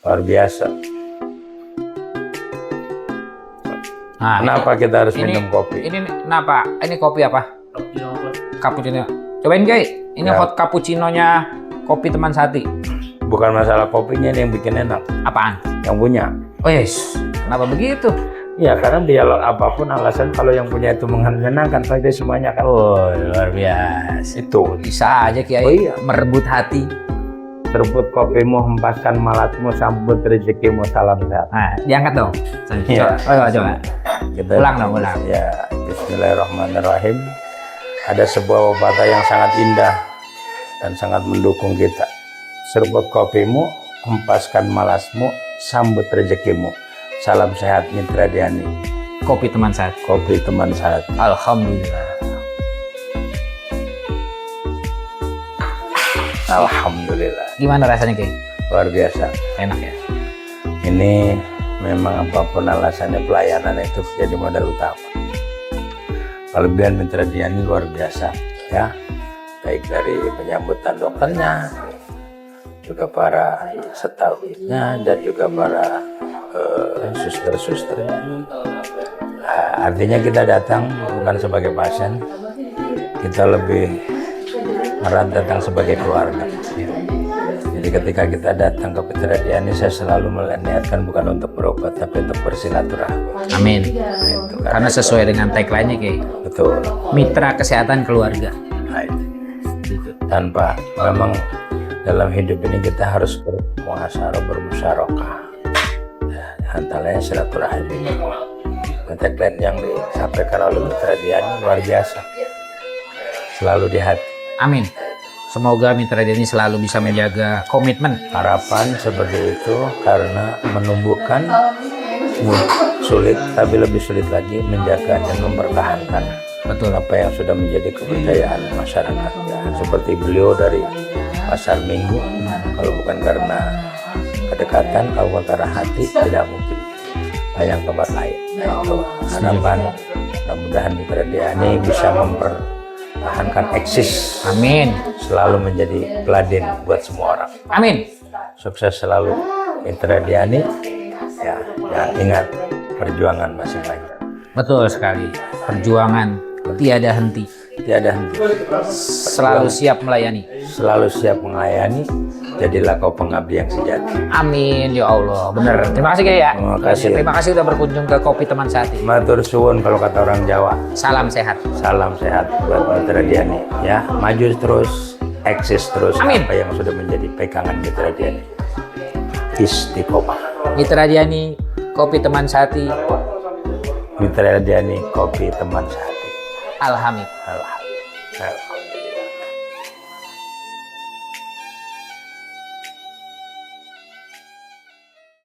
luar biasa. Nah, Kenapa kita harus minum kopi? Ini kenapa? Ini kopi apa? Cappuccino. Cobain guys. Ini Ya. hot cappuccino-nya kopi teman Sati. Bukan masalah kopinya ini yang bikin enak, Apaan? yang punya. Oh yes. Kenapa begitu? Ya karena dialog apapun alasan kalau yang punya itu menyenangkan saja semuanya kan. Oh luar biasa. Itu Bisa aja Kiai Oh, iya. merebut hati. Terbut kopimu, hempaskan malatmu, sambut rezekimu, salam sehat. Nah, diangkat dong. Iya. Coba. Kita Ulang dong, ulang. Ya, bismillahirrahmanirrahim. Ada sebuah pepatah yang sangat indah dan sangat mendukung kita. Serbut kopimu, hempaskan malasmu, sambut rezekimu. Salam sehat Mitra Diani. Kopi teman Sati. Kopi teman sehat. Alhamdulillah. Alhamdulillah. Gimana rasanya Kiai? Luar biasa. Enak ya? Ini memang apapun alasannya pelayanan itu jadi modal utama. Kelebihan Mitra Diani luar biasa ya, baik dari penyambutan dokternya, juga para stafnya dan juga para suster-susternya. Nah, artinya kita datang bukan sebagai pasien, kita lebih datang sebagai keluarga. Jadi ketika kita datang ke Mitra Diani, saya selalu meniatkan bukan untuk berobat, tapi untuk bersilaturahmi. Amin. Nah, itu kan. Karena sesuai dengan tagline-nya Kiai. Betul. Mitra kesehatan keluarga. Nah, itu. Tanpa memang dalam hidup ini kita harus bermuasyarah, bermusyarakah. Ya, antaranya silaturahmi. Tagline yang disampaikan oleh Mitra Diani luar biasa. Selalu di hati. Amin. Semoga Mitra Diani selalu bisa menjaga komitmen. Harapan seperti itu karena menumbuhkan sulit, tapi lebih sulit lagi menjaga dan mempertahankan Betul. apa yang sudah menjadi kepercayaan masyarakat. Ya, seperti beliau dari Pasar Minggu, kalau bukan karena kedekatan, kalau bukan karena hati, tidak mungkin yang tempat lain. Nah, itu harapan mudah-mudahan Mitra Diani bisa mempertahankan eksis, Amin. selalu menjadi peladin buat semua orang. Amin. Sukses selalu Mitra Diani. Ya, dan ingat perjuangan masih banyak. Betul sekali. Perjuangan tiada henti. Tiada henti. Selalu siap melayani. Selalu siap melayani. Jadilah kau pengabdi yang sejati. Amin ya Allah. Bener. Terima kasih Kiai ya. Terima kasih. Terima kasih udah berkunjung ke Kopi Teman Sati. Matur suwun kalau kata orang Jawa. Salam sehat. Salam sehat buat Mitra Diani. Ya, maju terus, eksis terus. Amin. Apa yang sudah menjadi pegangan Mitra Diani. Istiqomah. Mitra Diani, Kopi Teman Sati. Mitra Diani, kopi teman sehati. Alhamdulillah. Alhamdulillah.